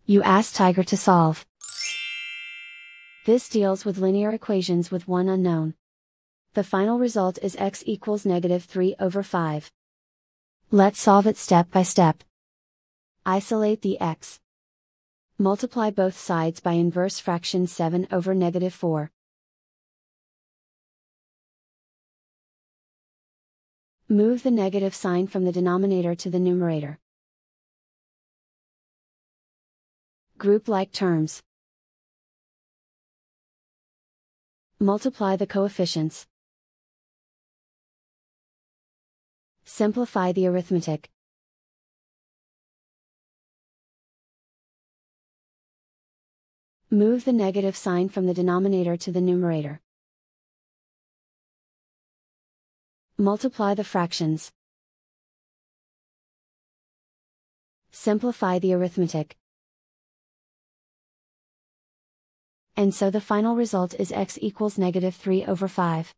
You ask Tiger to solve. This deals with linear equations with one unknown. The final result is x equals -3/5. Let's solve it step by step. Isolate the x. Multiply both sides by inverse fraction 7/-4. Move the negative sign from the denominator to the numerator. Group like terms. Multiply the coefficients. Simplify the arithmetic. Move the negative sign from the denominator to the numerator. Multiply the fractions. Simplify the arithmetic. And so the final result is x equals -3/5.